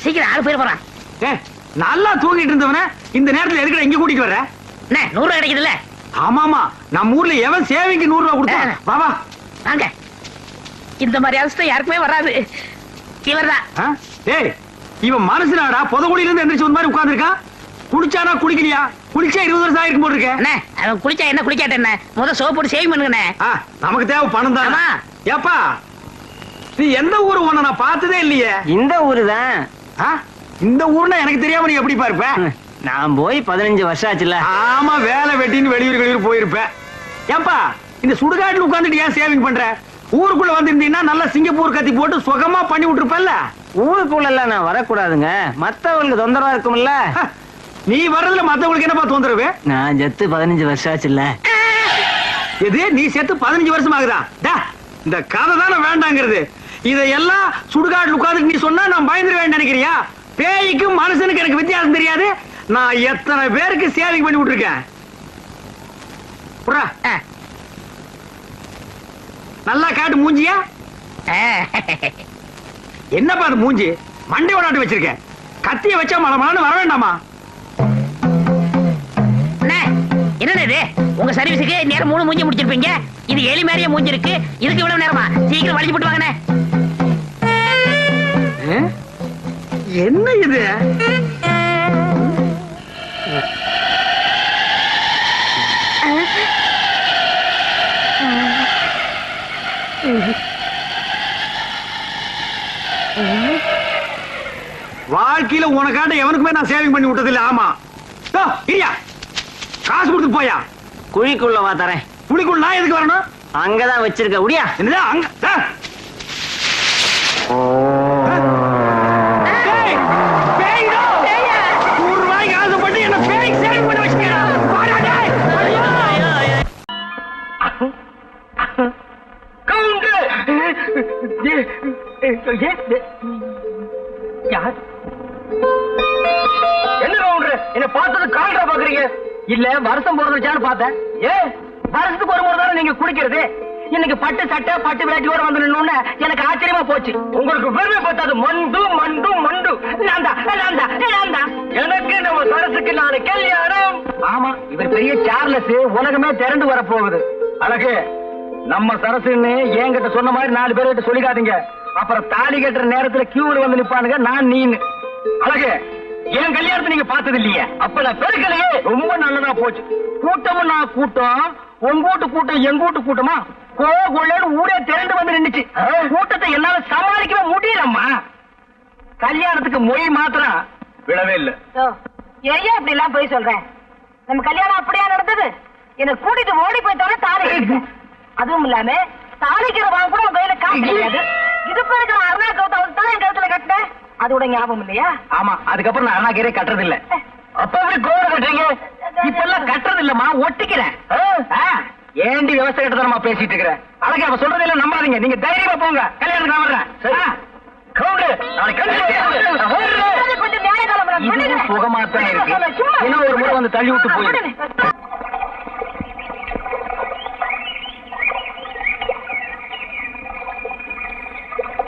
சீக்கிரம் ஆளு போயிட போறான். நல்லா தூங்கிட்டு இருந்தவன இந்த நேரத்துல எதுக்கு இங்க கூட்டிட்டு வர? 100 ரூபாய் கிடைக்குதுல்ல? ஆமாமா, நம்ம ஊர்ல எவன் சேவைக்கு 100 ரூபாய் கொடுத்தா? வா வா வாங்க. இந்த மாதிரி அவஸ்தை யாருக்குமே வராது. இவர்தான். ஏய், இவன் மனசுனாடா புதகுடியில இருந்து எந்திரிச்சு வந்த மாதிரி உட்கார்ந்திருக்கான். குளிச்சானா குளிக்கலையா? குளிச்சா 20 வருஷம் ஆயிருக்கும் போட்டு இருக்க. அவன் குளிச்சா என்ன குளிக்காட்ட என்ன? முத சோப் போட்டு சேவிங் பண்ணுங்கண்ணே. நமக்கு தேவை பணம் தான். ஏப்பா, நீ எந்த ஊரு ஒண்ணு நான் பார்த்ததே இல்லையே. இந்த ஊரு தான். இந்த ஊர்னா எனக்கு தெரியாம நீ எப்படி பாருப்ப? நான் போய் 15 வருஷம் ஆச்சுல. ஆமா, வேலை வெட்டின்னு வெளியூர் போயிருப்ப. ஏப்பா, இந்த சுடுகாட்டுல உட்கார்ந்துட்டு ஏன் சேவிங் பண்ற? ஊருக்குள்ள வந்திருந்தீங்கன்னா நல்லா சிங்கப்பூர் கத்தி போட்டு சுகமா பண்ணி விட்டுருப்பல்ல. ஊருக்குள்ள எல்லாம் நான் வரக்கூடாதுங்க, மத்தவங்களுக்கு தொந்தரவா இருக்கும்ல. நீ வர்றதுல மத்தவங்களுக்கு என்னப்பா தொந்தரவு? நான் செத்து 15 வருஷம் ஆச்சுல்ல. எது, நீ செத்து 15 வருஷம் ஆகுதா? இந்த கதை தானே வேண்டாங்கிறது. இதையெல்லாம் சுடுகாட்டுல உட்கார்ந்து நீ சொன்னா நான் பயந்துருவேன் நினைக்கிறியா? பேய்க்கும் மனுஷனுக்கு எனக்கு வித்தியாசம் தெரியாது. நான் எத்தனை பேருக்கு சேவிங் பண்ணி விட்டுருக்கேன். நல்லா காட்டு மூஞ்சியா. என்னப்பா அது மூஞ்சி? மண்டையோட நாட்டு வச்சிருக்கேன். கத்திய வச்சா மலமான வர வேண்டாமா? என்ன இது? உங்க சர்வீஸுக்கு நேரம் 3 மூஞ்சி முடிச்சிருப்பீங்க. இது எலி மாதிரியே மூஞ்சி இருக்கு. இதுக்கு இவ்வளவு நேரமா? சீக்கிரம் வலிச்சு போட்டு வாங்கண்ணே. என்ன இது? வாழ்க்கையில உனக்காண்ட எவனுக்குமே நான் சேவிங் பண்ணி விட்டதில்லை. ஆமா, இல்லையா? காசு கொடுத்து போயா. குழிக்குள்ள வா தரேன். குழிக்குள்ள நான் எதுக்கு வரணும்? அங்கதான் வச்சிருக்க. உடியா. என்னடா அங்க? என்ன பார்த்தது கால்ரா பாக்குறீங்க? இல்ல வருஷம் போறதுச்சான்னு பார்த்தேன். வருஷத்துக்கு ஒரு முறை தானே நீங்க குடிக்கிறது. இன்னைக்கு பட்டு சட்டை பட்டு வேட்டியோட வந்து நின்னு எனக்கு ஆச்சரியமா போச்சு. உங்களுக்கு பெருமை பார்த்தது மண்டு மண்டு மண்டு. எனக்கு நம்ம சரசுக்கு நாளை கல்யாணம். ஆமா, இவர் பெரிய சார்லஸ். உலகமே திரண்டு வர போகுது. அழகு, நம்ம சரசுன்னு என்கிட்ட சொன்ன மாதிரி 4 பேர்கிட்ட சொல்லிக்காதீங்க. அப்புறம் தாலி கட்டுற நேரத்துல கியூல வந்து நிப்பானுங்க நான் நீன்னு. அழகு, என் கல்யாணத்தை நீங்க பார்த்தது இல்லையே. அப்ப நான் பெருக்கலையே. ரொம்ப நல்லதா போச்சு. கூட்டமும் நான் கூட்டம், உங்கூட்டு கூட்டம் எங்கூட்டு கூட்டமா கோகுள்ளன்னு ஊரே திரண்டு வந்து நின்னுச்சு. கூட்டத்தை என்னால சமாளிக்கவே முடியலம்மா. கல்யாணத்துக்கு மொய் மாத்திரம் விழவே இல்ல. ஏன் இப்படி எல்லாம் போய் சொல்றேன்? நம்ம கல்யாணம் அப்படியா நடந்தது? என்ன கூட்டிட்டு ஓடி போயிட்டோட தாலி கட்டிட்டேன். அதுவும் இல்லாம தாலிக்கிற வாங்க கூட உங்க கையில காசு கிடையாது. இது இருக்கிற அருணா கௌதம் தான் என் கழுத்துல கட்டினேன். அதோட ஞாபகம் இல்லையா? ஆமா, அதுக்கப்புறம் நான் அருணாக்கீரே கட்டுறது இல்ல. அப்ப எப்படி கோவில் கட்டுறீங்க? இப்ப எல்லாம் கட்டுறது இல்லம்மா, ஒட்டிக்கிறேன். ஏண்டி விவசாய கிட்ட பேசிட்டு இருக்கிறேன். அழகா அவ சொல்றது எல்லாம் நம்பாதீங்க. நீங்க தைரியமா போங்க. கல்யாணத்துக்கு நான் வர்றேன். சுகமாத்தான் இருக்கு. இன்னும் ஒரு முறை வந்து தள்ளி விட்டு போயிடு.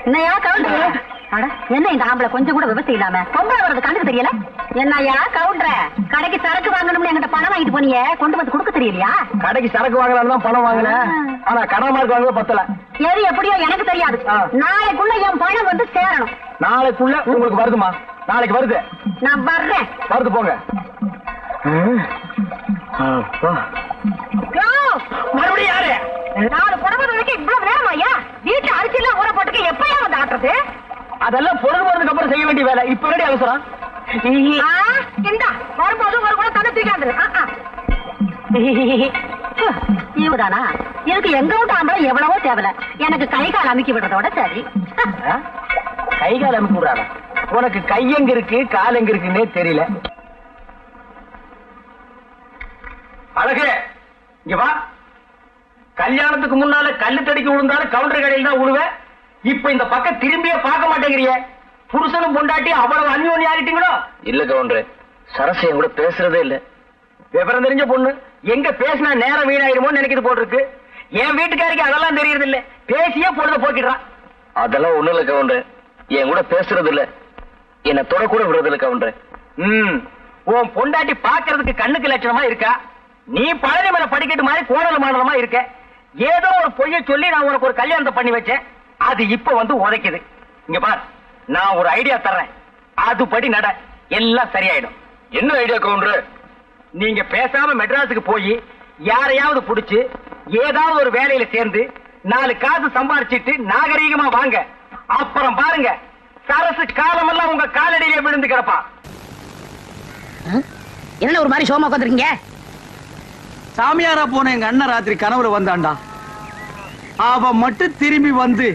என்னையா கவுண்டர்? என்ன இந்த ஆம்பளை கொஞ்சம் கூட விவசாயம் இல்லாம பொம்பளை வர்றது கண்டுக்கு தெரியல? என்னையா கவுண்டர், கடைக்கு சரக்கு வாங்கணும்னு என்கிட்ட பணம் வாங்கிட்டு போனீங்க, கொண்டு வந்து கொடுக்க தெரியலையா? கடைக்கு சரக்கு வாங்கலாம் பணம் வாங்கினேன். ஆனா கடை மார்க் வாங்க பத்தல. எது எப்படியோ எனக்கு தெரியாது. நாளைக்குள்ள என் பணம் வந்து சேரணும். நாளைக்குள்ள உங்களுக்கு வருதுமா? நாளைக்கு வருது. நான் வர்றேன். வருது போங்க. மறுபடியும் யாரு? 4 புடவை இவ்வளவு நேரம் ஐயா? வீட்டு அரிசி எல்லாம் ஊற போட்டுக்க எப்பயா வந்து ஆட்டுறது? அதெல்லாம் பொழுது போறதுக்கு அப்புறம் செய்ய வேண்டிய வேலை. இப்ப ரெடி அவசரம். இந்தா வரும்போது ஒரு கூட தண்ணி தூக்காது. இவதானா? இதுக்கு எங்க விட்டு ஆம்பளை எவ்வளவோ தேவையில்ல. எனக்கு கை கால் அமைக்கி விடுறதோட சரி. கை கால் அமைக்க விடாத. உனக்கு கை எங்க இருக்கு கால் எங்க இருக்குன்னே தெரியல. அழகு, இங்க வா. கல்யாணத்துக்கு முன்னால கல்லு தடிக்க விழுந்தாலும் கவுண்டர் கடையில் தான் விழுவேன். இப்ப இந்த பக்கம் திரும்பியே பார்க்க மாட்டேங்கிறிய. புருஷனும் பொண்டாட்டி அவ்வளவு அந்யோன்யம் ஆகிட்டீங்களோ? இல்ல கவுண்டர், சரசு என் கூட பேசுறதே இல்ல. விவரம் தெரிஞ்ச பொண்ணு. எங்க பேசினா நேரம் வீணாயிருமோன்னு நினைக்கிறது போட்டிருக்கு. என் வீட்டுக்காரிக்கு அதெல்லாம் தெரியறது இல்ல. பேசியே பொழுத போக்கிடுறான். அதெல்லாம் ஒண்ணு இல்ல கவுண்டர், என் கூட பேசுறது இல்ல. என்ன தொடக்கூட விடுறதுல கவுண்டர். உன் பொண்டாட்டி பாக்குறதுக்கு கண்ணுக்கு லட்சணமா இருக்கா. நீ பழனி மேல படிக்கட்டு மாதிரி கோணல் மாடலமா இருக்க. ஏதோ ஒரு பொய்ய சொல்லி நான் உனக்கு ஒரு கல்யாணத்தை பண்ணி வச்சேன். அது இப்ப வந்து உதைக்குது. இங்க பார், நான் ஒரு ஐடியா தர்றேன். அதுபடி நட, எல்லாம் சரியாயிடும். என்ன ஐடியா கவுண்டர்? நீங்க பேசாம மெட்ராஸுக்கு போய் யாரையாவது புடிச்சு ஏதாவது ஒரு வேலையில சேர்ந்து 4 காசு சம்பாரிச்சிட்டு நாகரீகமா வாங்க. அப்புறம் பாருங்க, சரசு காலமெல்லாம் உங்க காலடியிலே விழுந்து கிடப்பா. என்ன ஒரு மாதிரி சோமா உட்காந்துருக்கீங்க? சாமியாரா போன எங்க அண்ணன் ராத்திரி கனவுல வந்தாண்டா. அவ மட்டும் திரும்பி வந்து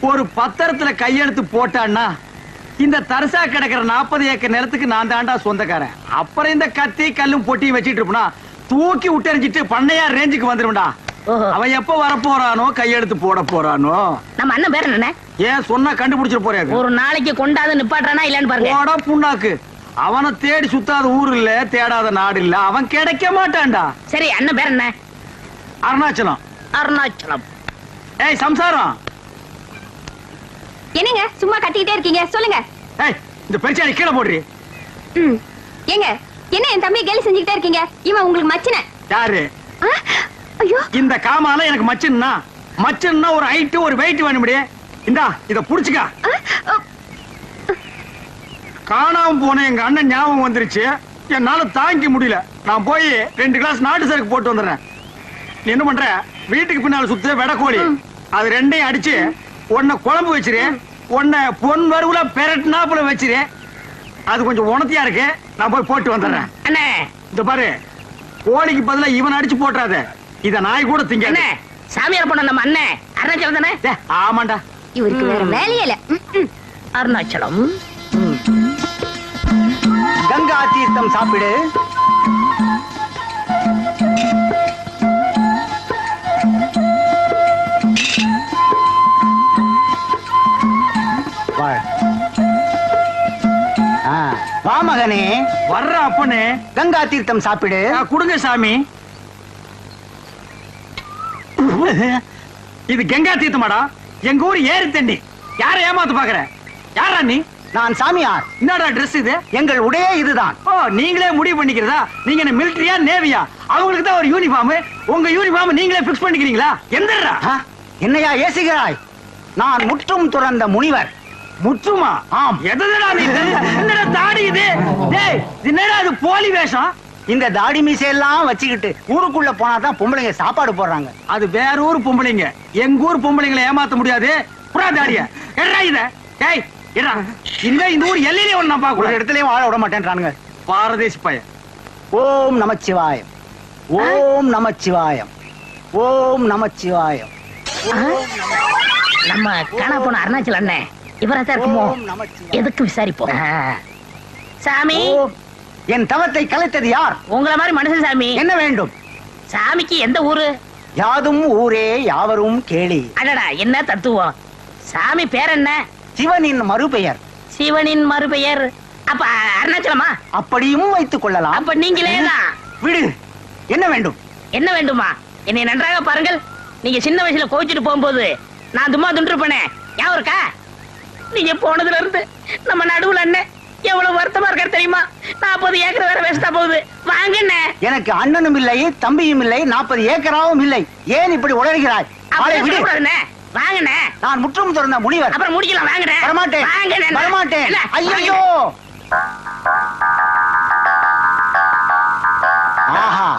ஒரு பத்திரத்துல கையெழுத்து போட்டான்னா இந்த தரிசா கிடக்கிற 40 ஏக்கர் நிலத்துக்கு நான் தாண்டா சொந்தக்காரன். அப்புறம் இந்த கத்தி கல்லும் பொட்டியும் வச்சிட்டு இருப்பா தூக்கி விட்டறிஞ்சிட்டு பண்ணையார் ரேஞ்சுக்கு வந்துருவா. அவன் எப்ப வர போறானோ கையெழுத்து போட போறானோ. நம்ம அண்ணன் பேர் என்ன? ஏன் சொன்னா கண்டுபிடிச்சிட்டு போறாரு. ஒரு நாளைக்கு கொண்டாந்து நிப்பாட்டானா இல்லன்னு பாருங்க. போடா புண்ணாக்கு. அவனை தேடி சுத்தாத ஊர் இல்ல, தேடாத நாடு இல்ல. அவன் கிடைக்க மாட்டான்டா. சரி, அண்ணன் பேர் என்ன? அருணாச்சலம். அருணாச்சலம். ஏய் சம்சாரம். என்னங்க சும்மா கத்திக்கிட்டே இருக்கீங்க, சொல்லுங்க. ஏய் இந்த பெருச்சாடி கீழே போடுறீ. ஏங்க என்ன என் தம்பி கேலி செஞ்சுக்கிட்டே இருக்கீங்க? இவன் உங்களுக்கு மச்சின. யாரு? ஐயோ, இந்த காமால எனக்கு மச்சன்னா ஒரு ஹைட் ஒரு வெயிட் வேணும்டி. இந்தா இத புடிச்சுக்க. காணாம போன எங்க அண்ணன் ஞாபகம் வந்துருச்சு. என்னால தாங்கிக்க முடியல. நான் போய் 2 கிளாஸ் நாட்டு சரக்கு போட்டு வந்துடுறேன். நீ என்ன பண்ற? வீட்டுக்கு பின்னால சுத்த வெடக்கோழி அது 2ஐயும் அடிச்சு உன்னை குழம்பு வச்சிரு. உன்னை பொன் வறுவுல பெரட்னாப்புல வச்சிரு. அது கொஞ்சம் உணத்தியா இருக்கு. நான் போய் போட்டு வந்துடுறேன். அண்ணே இந்த பாரு, கோழிக்கு பதிலா இவன் அடிச்சு போட்டுறாத. இத நாய் கூட திங்க. அண்ணே, சாமியார் பண்ண நம்ம அண்ணன் அருணாச்சலம் தானே? ஆமாண்டா. இவருக்கு வேற வேலையே இல்ல. அருணாச்சலம். கங்கா தீர்த்தம் சாப்பிடு. வா மகனே, வர்ற அப்பனே. கங்கா தீர்த்தம் சாப்பிடு. குடுங்க சாமி. இது கங்கா தீர்த்தமாடா. எங்க ஊர் ஏரி தண்ணி. யார ஏமாத்து பாக்குற? யாரா நீ? நான் சாமியார். என்னடா ட்ரெஸ் இது? எங்கள் உடையே இதுதான். ஓ, நீங்களே முடிவு பண்ணிக்கிறதா? நீங்க என்ன மிலிட்டரியா நேவியா? அவங்களுக்கு தான் ஒரு யூனிஃபார்ம். உங்க யூனிஃபார்ம் நீங்களே பிக்ஸ் பண்ணிக்கிறீங்களா? எந்தடா? என்னையா ஏசுகிறாய்? நான் முற்றும் துறந்த முனிவர். முற்றுமா? ஆம். எதடா நீ? என்னடா தாடி இது? டேய், என்னடா இது போலி வேஷம்? இந்த தாடி மீசையெல்லாம் வச்சுக்கிட்டு ஊருக்குள்ள போனாதான் பொம்பளைங்க சாப்பாடு போடுறாங்க. அது வேற ஊர் பொம்பளைங்க. எங்க ஊர் பொம்பளைங்களை ஏமாத்த முடியாது. புறா தாடிய எடா இத. டேய் எடா, இந்த ஊர் எல்லையிலே ஒண்ணு நான் பார்க்க ஒரு இடத்துலயும் வாழ விட மாட்டேன்றானுங்க. பாரதேசி பையன். ஓம் நமச்சிவாயம், ஓம் நமச்சிவாயம், ஓம் நமச்சிவாயம். நம்ம காணா போன அருணாச்சலம் அண்ணன் இவரத்தான் இருக்குமோ? எதுக்கு விசாரிப்போம். சாமி, என் தவத்தை கலைத்தது யார்? உங்களை மாதிரி மனுஷன் சாமி. என்ன வேண்டும்? சாமிக்கு எந்த ஊரு? யாதும் ஊரே யாவரும் கேளி. அடடா, என்ன தத்துவம். சாமி பேர் என்ன? சிவனின் மறுபெயர். சிவனின் மறுபெயர். அப்ப அருணாச்சலமா? அப்படியும் வைத்துக் கொள்ளலாம். அப்ப நீங்களே தான். விடு. என்ன வேண்டும்? என்ன வேண்டுமா? என்னை நன்றாக பாருங்கள். நீங்க சின்ன வயசுல கோவிச்சுட்டு போகும்போது நான் தும்மா துண்டிருப்பேனே, ஞாபகம் இருக்கா? நீங்க போனதுல இருந்து நம்ம நடுவுல அண்ணன் எவ்வளவு வருத்தமா இருக்காரு தெரியுமா? 40 ஏக்கர் வேற வேஸ்டா போகுது. வாங்க அண்ணே. எனக்கு அண்ணனும் இல்லை, தம்பியும் இல்லை, 40 ஏக்கராவும் இல்லை. ஏன் இப்படி உளறுகிறாய்? ஆளை விடு. வாங்கண்ணே. நான் முற்றும் துறந்த முனிவர். அப்புறம் முடிக்கலாம். வாங்கண்ணே. வரமாட்டேன். வாங்கண்ணே. வரமாட்டேன். ஐயோ. ஆஹா,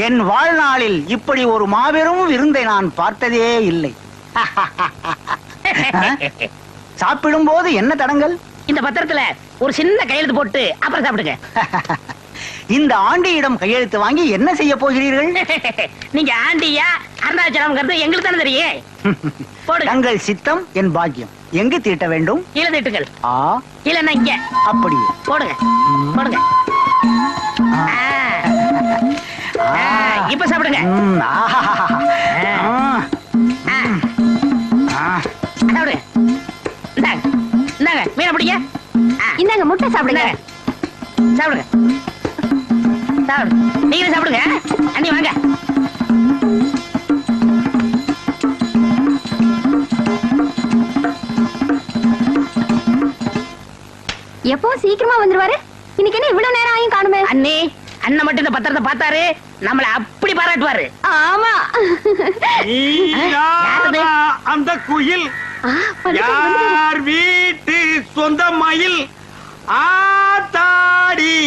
என் வாழ்நாளில் இப்படி ஒரு மாபெரும் விருந்தை நான் பார்த்ததே இல்லை. சாப்பிடும் போது என்ன தடங்கள்? இந்த பத்திரத்துல ஒரு சின்ன கையெழுத்து போட்டு அப்புறம் சாப்பிடுங்க. இந்த ஆண்டியிடம் கையெழுத்து வாங்கி என்ன செய்ய போகிறீர்கள்? நீங்க ஆண்டியா அருணாச்சலம் எங்களுக்கு தானே தெரியும். போடுங்க. தங்கள் சித்தம் என் பாக்கியம். எங்கு தீட்ட வேண்டும்? கீழே தீட்டுங்கள். இல்லன்னா இங்க. அப்படியே போடுங்க. போடுங்க. இப்ப சாப்பிடுங்க. சாப்பிடுங்க. இந்தாங்க மீனை பிடிங்க. இந்தாங்க முட்டை சாப்பிடுங்க. சாப்பிடுங்க. சாப்பிடுங்க. நீங்களே சாப்பிடுங்க. அண்ணி வாங்க. எப்பவும் சீக்கிரமா வந்துருவாரு. இன்னைக்கு என்ன இவ்வளவு நேரம் ஆயும் காணுமே? அண்ணே, அண்ணன் மட்டும் இந்த பத்திரத்தை பார்த்தாரு, நம்மள அப்படி பாராட்டுவாரு. ஆமா. யாரது? அந்த குயில் யார் வீட்டு சொந்த மயில் ஆத்தாடி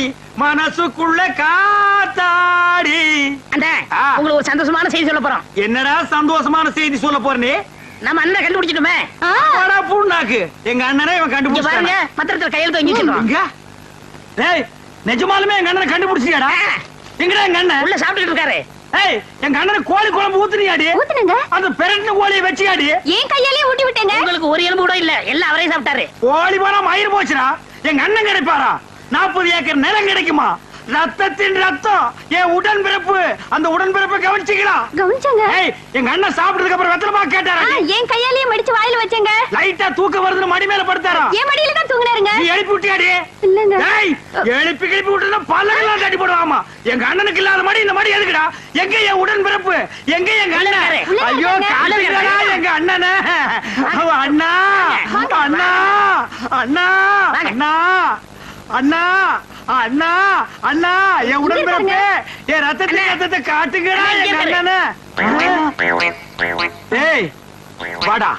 மனசுக்குள்ள காத்தாடி. அண்ணே, உங்களுக்கு ஒரு சந்தோஷமான செய்தி சொல்ல போறோம். என்னடா சந்தோஷமான செய்தி சொல்ல போறே? நம்ம அண்ணன் கண்டுபிடிச்சிட்டுமே. பூண்டாக்கு எங்க அண்ணனை இவன் இங்க கண்டுபிடிச்சாங்க. பாருங்க, பத்திரத்துல கையெழுத்து வாங்கி வச்சிருக்கோம். டேய், நிஜமாலுமே எங்க அண்ணனை கண்டுபிடிச்சியாடா? எங்கடா எங்க அண்ணன்? உள்ள சாப்பிட்டுட்டு இருக்காரு. ஏய், எங்க அண்ணனை கோழி குழம்பு ஊத்துனியாடி? ஊத்துனங்க. அந்த பெரட்டின கோழியை வச்சியாடி? ஏன் கையாலே ஊட்டி விட்டேங்க. உங்களுக்கு ஒரு எலும்பு கூட இல்ல, எல்லாம் அவரே சாப்பிட்டாரு. கோழி போனா மயிர் போச்சுடா. எங்க அண்ணன் கிடைப்பாரா? 40 ஏக்கர் நிலம் கிடைக்குமா? ரத்தத்தின் ரத்தம் என் உடன்பிறப்பு. அந்த உடன்பிறப்பை கவனிச்சீங்களா? கவனிச்சங்க. ஏய், எங்க அண்ணன் சாப்பிட்டதுக்கு அப்புறம் வெத்தலை பாக்கு கேட்டாரா? ஏன் கையாலே மடிச்சு வாயில வச்சேங்க. லைட்டா தூக்கம் வருதுன்னு மடி மேல படுத்தாரா? ஏன் மடியில தான் தூங்குனாருங்க. நீ எழுப்பி விட்டியாடி? இல்லங்க. ஏய், எழுப்பி கிளப்பி விட்டுனா பல்லெல்லாம் தட்டி போடுவாமா. எங்க அண்ணனுக்கு இல்லாத மடி இந்த மடி எதுக்குடா? எங்க என் உடன்பிறப்பு? எங்க எங்க அண்ணன்? உள்ள ஐயோ, இருக்காங்க. காட்டுங்கடா எங்க அண்ணனை. அவன் அண்ணா அண்ணா அண்ணா அண்ணா அண்ணா அண்ணா அண்ணா என் உடன்பிறப்பு, என் ரத்தத்தை காட்டுங்கடா எங்க அண்ணனை. ஏய், வாடா.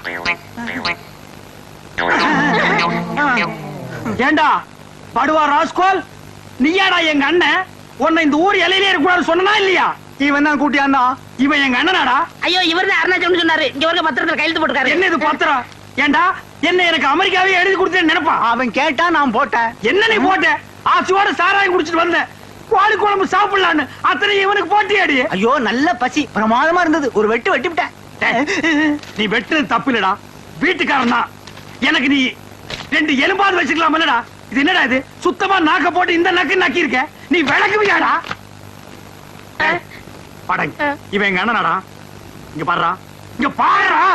ஏண்டா படுவா ராஸ்கோல், நீயாடா எங்க அண்ணன்? உன்னை இந்த ஊர் எல்லையிலே இருக்கக்கூடாது சொன்னா இல்லையா? இவன் தான் கூட்டியாண்டா. இவன் எங்க அண்ணனாடா? ஐயோ, இவர் தான் அருணாச்சலம் சொன்னாரு. இங்க வரைக்கும் பத்திரத்துல கையெழுத்து போட்டுக்காரு. என்ன இது பத்திரம்? ஏண்டா என்ன எனக்கு அமெரிக்காவே எழுதி கொடுத்தேன்னு நினைப்பான். அவன் கேட்டா நான் போட்டேன். என்ன நீ போட்ட? ஆசையோட சாராயம் குடிச்சிட்டு வந்தேன், கோழி குழம்பு சாப்பிடலான்னு. அத்தனை இவனுக்கு போட்டியாடி? ஐயோ, நல்ல பசி, பிரமாதமா இருந்தது. ஒரு வெட்டு வெட்டிவிட்டேன். நீ வெட்டுறது தப்பு இல்லடா, வீட்டுக்காரன் தான். எனக்கு நீ 2 எலும்பாவது வச்சுக்கலாம் இல்லடா? இது என்னடா இது? சுத்தமா நாக்க போட்டு இந்த நக்கு நக்கி இருக்க. நீ விளக்குவியாடா? படங்க, இவன் எங்க அண்ணனாடா. இங்க பாருடா, இங்க பாருடா.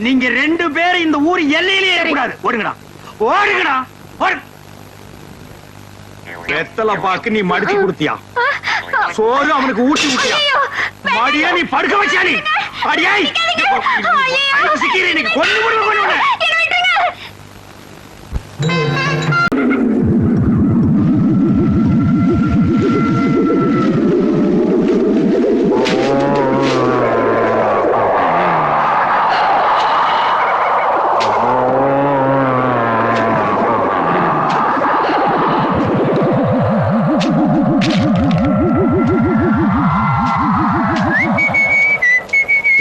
நீங்க 2 பேரும் இந்த ஊர் எல்லையிலேயே இருக்கக்கூடாது. ஓடுங்கடா, ஓடுங்கடா, ஓடு. வெத்தலை பாக்கு நீ மடிச்சு கொடுத்தியா? சோறு அவனுக்கு ஊட்டி விட்டியா? மடியா நீ படுக்க வச்சியா? நீ அடியாய் சிக்கிறேன். நீ கொண்டு கொண்டு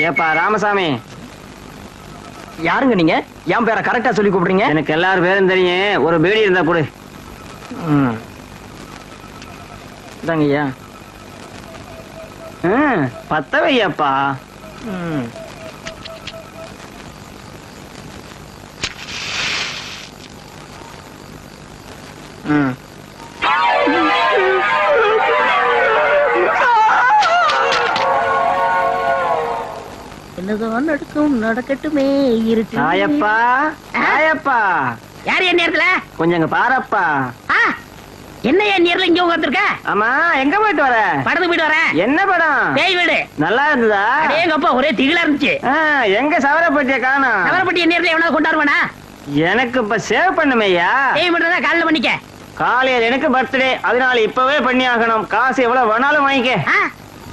ஏப்பா ராமசாமி, யாருங்க நீங்க? என் பேரை கரெக்டா சொல்லி கூப்பிடுறீங்க? எனக்கு எல்லாரும் பேரும் தெரியும். ஒரு பீடி இருந்தா கொடு. ஐயா, பத்த வையப்பா. என்னதான் நடக்கும், நடக்கட்டுமே. இருட்டு. தாயப்பா, தாயப்பா. யாரு என் நேரத்துல? கொஞ்சம் இங்க பாரப்பா. என்ன என் நேரத்துல இங்க உட்கார்ந்திருக்க? ஆமா, எங்க போயிட்டு வர? படத்துக்கு போயிட்டு வரேன். என்ன படம்? பேய் வீடு. நல்லா இருந்ததா? எங்கப்பா ஒரே திகிலா இருந்துச்சு. எங்க சவரப்பட்டிய காணோம். சவரப்பட்டி என் நேரத்துல எவனாவது கொண்டாடுவானா? எனக்கு இப்ப சேவ் பண்ணுமையா? பேய் மட்டும் காலையில பண்ணிக்க. காலையில எனக்கு பர்த்டே, அதனால இப்பவே பண்ணி ஆகணும். காசு எவ்வளவு வேணாலும் வாங்கிக்க.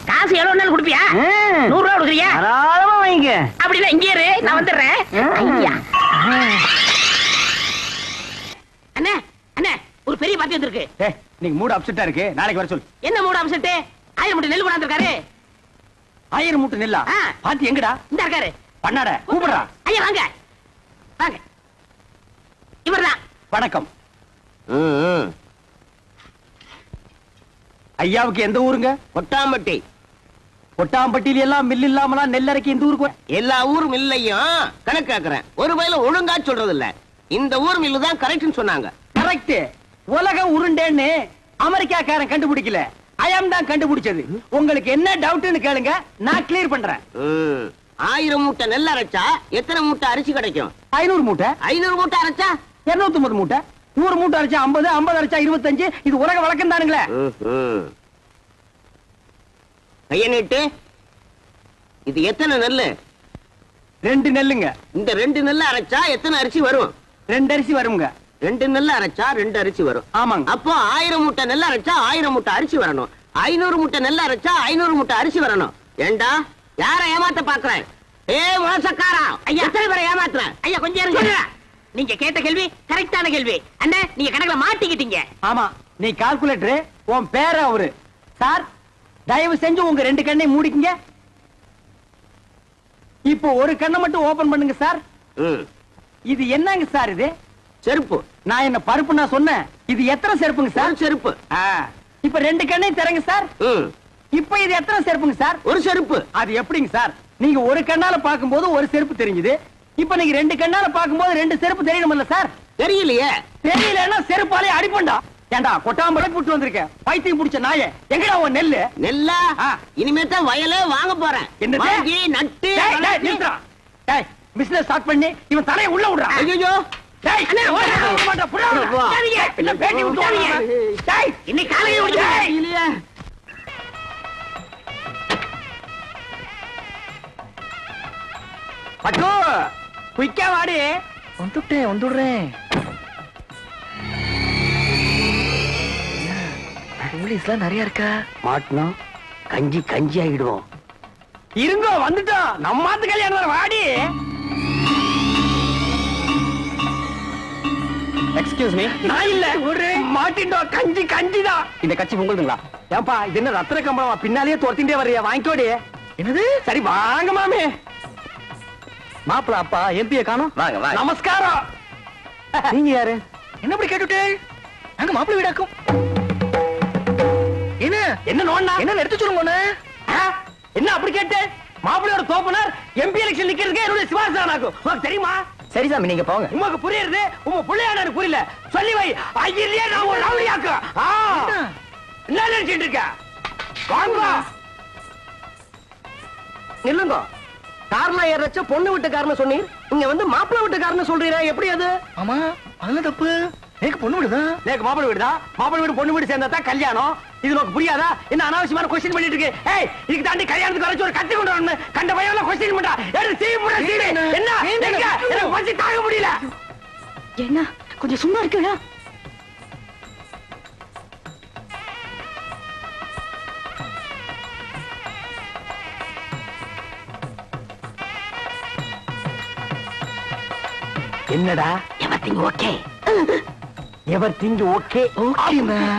காசு எவ்வளவு நாள் கொடுப்பியா? 100 ரூபா கொடுக்குறியா? தாராளமா வாங்கிக்க. அப்படின்னா இங்கே இரு, நான் வந்துடுறேன். ஐயா. அண்ணே, அண்ணே, ஒரு பெரிய பாத்தி வந்திருக்கு. நீங்க மூடு அப்செட்டா இருக்கு, நாளைக்கு வர சொல்லு. என்ன மூட அம்சட்டு? 1000 மூட்டை நெல் கொண்டாந்துருக்காரு. 1000 மூட்டை நெல்லா? பாத்தி எங்கடா? இந்த இருக்காரு. பண்ணாட கூப்பிடுறா. ஐயா வாங்க, வாங்க. இவர்தான். வணக்கம். ஐயாவுக்கு எந்த ஊருங்க? கொட்டாம்பட்டி. கொட்டாம்பட்டியில எல்லாம் மில் இல்லாமலாம் நெல்லரைக்கு இந்த ஊருக்கு எல்லா ஊரும் இல்லையும் கணக்காக்குறேன். ஒரு வயல ஒழுங்கா சொல்றது இல்ல. இந்த ஊர் மில்லு தான் கரெக்ட்னு சொன்னாங்க. கரெக்ட். உலகம் உருண்டேன்னு அமெரிக்காக்காரன் கண்டுபிடிக்கல, அயம் தான் கண்டுபிடிச்சது. உங்களுக்கு என்ன டவுட்னு கேளுங்க, நான் கிளியர் பண்றேன். 1000 மூட்டை நெல் அரைச்சா எத்தனை மூட்டை அரிசி கிடைக்கும்? 500 மூட்டை. 500 மூட்டை அரைச்சா 250 மூட்டை. 100 மூட்டை அரைச்சா 50, 50 அரைச்சா 25. இது உலக வழக்கம் தானுங்களே. கைய நீட்டு. இது எத்தனை நெல்லு? 2 நெல்லுங்க. இந்த 2 நெல்லு அரைச்சா எத்தனை அரிசி வரும்? 2 அரிசி வருங்க. 2 நெல் அரைச்சா 2 அரிசி வரும். ஆமாங்க. அப்போ 1000 மூட்டை நெல் அரைச்சா 1000 மூட்டை அரிசி வரணும். 500 மூட்டை நெல் அரைச்சா 500 மூட்டை அரிசி வரணும். ஏண்டா யார ஏமாத்த பாக்குறேன்? மோசக்காரா, ஐயா. எத்தனை பேரை ஏமாத்துறேன்? ஐயா கொஞ்சம் இருங்க. நீங்க கேட்ட கேள்வி கரெக்டான கேள்வி. அண்ணே நீங்க கணக்குல மாட்டிக்கிட்டீங்க. ஆமா, நீ கால்குலேட்டர், உன் பேர அவரு. சார், தயவு செஞ்சு உங்க 2 கண்ணை மூடிக்கங்க. இப்போ ஒரு கண்ணை மட்டும் ஓபன் பண்ணுங்க சார். இது என்னங்க சார் இது? செருப்பு. நான் என்ன பருப்பு நான் சொன்னேன். இது எத்தனை செருப்புங்க ஒரு சார்? செருப்பு. இப்ப 2 கண்ணையும் தரங்க சார். இப்ப இது எத்தனை செருப்புங்க சார்? ஒரு செருப்பு. அது எப்படிங்க சார்? நீங்க ஒரு கண்ணால பாக்கும்போது ஒரு செருப்பு தெரிஞ்சது. இப்ப நீங்க 2 கண்ணால பாக்கும்போது 2 செருப்பு தெரியணும்ல சார்? தெரியலையே. தெரியலன்னா செருப்பாலே அடிப்பண்டா. ஏண்டா கொட்டாம்பளை புட்டு வந்திருக்க பைத்தியம் புடிச்ச நாயே, எங்கடா உன் நெல்லு? நெல்லா? இனிமே தான் வயலே வாங்க போறேன். என்னது? வாங்கி நட்டு டேய், டேய், வளர்த்தி- நிறுத்துடா. டேய், பிசினஸ் ஸ்டார்ட் பண்ணி இவன் தலையை உள்ள விடுறா. ஐயோ, டேய், அண்ணே, ஓட, விட மாட்டா, புடா. வா. சரிங்க, இல்ல பேட்டி விட்டுவாங்க. டேய், இன்னைக்கு காலையில முடிஞ்சு டேய். இல்லையே. பட்டு, குயிக்கா வாடி. வந்துடுறேன். போலீஸ்லாம் நிறைய இருக்கா? மாட்டணும், கஞ்சி கஞ்சி ஆகிடுவோம். இருங்கோ, வந்துட்டோம். நம்ம ஆத்து கல்யாணம் வர, வாடி. Excuse me. நான் இல்ல, ஒரு மாட்டிட்டோம். கஞ்சி கஞ்சிதான். இந்த கட்சி உங்களுதுங்களா? ஏன்பா, இது என்ன ரத்தின கம்பளமா? பின்னாலேயே துரத்திட்டே வர்றியா? வாங்கிக்கோடி. என்னது? சரி வாங்க மாமே. மாப்பிள அப்பா எம்பியை காணோம். வாங்க வாங்க. நமஸ்காரம். நீங்க யாரு? என்ன இப்படி கேட்டுட்டே? நாங்க மாப்பிள வீடாக்கும். என்ன என்ன நோண்ணா? என்ன எடுத்து சொல்லுங்க. ஆ? என்ன அப்படி கேட்டு? மாப்பிள்ளையோட தோப்பனார் எம்பி எலெக்ஷன் நிக்கிறதுக்கு என்னுடைய சிவாசனாக்கும். உனக்கு தெரியுமா? சரி சாமி, நீங்க போங்க. உமக்கு புரியுது, உங்க பிள்ளையாட எனக்கு புரியல. சொல்லி வை. ஐயிலே நான் ஒரு ரவுடியாக்கு. என்ன நினைச்சிட்டு இருக்க? வாங்க. நில்லுங்க. கார்ல ஏறச்ச பொண்ணு வீட்டுக்காரன்னு சொன்னீர், இங்க வந்து மாப்பிள்ளை வீட்டுக்காரன்னு சொல்றீரா? எப்படி அது? ஆமா, அது தப்பு. எனக்கு பொண்ணு வீடுதான். நேக்கு மாப்பிள்ளை வீடுதா? மாப்பிள்ளை வீடு பொண்ணு வீடு சேர்ந்தா தான் கல்யாணம். இது உனக்கு புரியாதா? என்ன அனாவசியமான கொஸ்டின் பண்ணிட்டு இருக்கு? ஏய், இதுக்கு தாண்டி கல்யாணத்துக்கு வரைச்சு ஒரு கத்தி கொண்டு வரணும். கண்ட பையன் கொஸ்டின் பண்றா. எடுத்து சீவி போட சீவி. என்ன? எங்க? எனக்கு பசி தாங்க முடியல. என்ன கொஞ்சம் சும்மா இருக்கா? என்னடா? Everything okay. எவர் திங்க் ஓகே?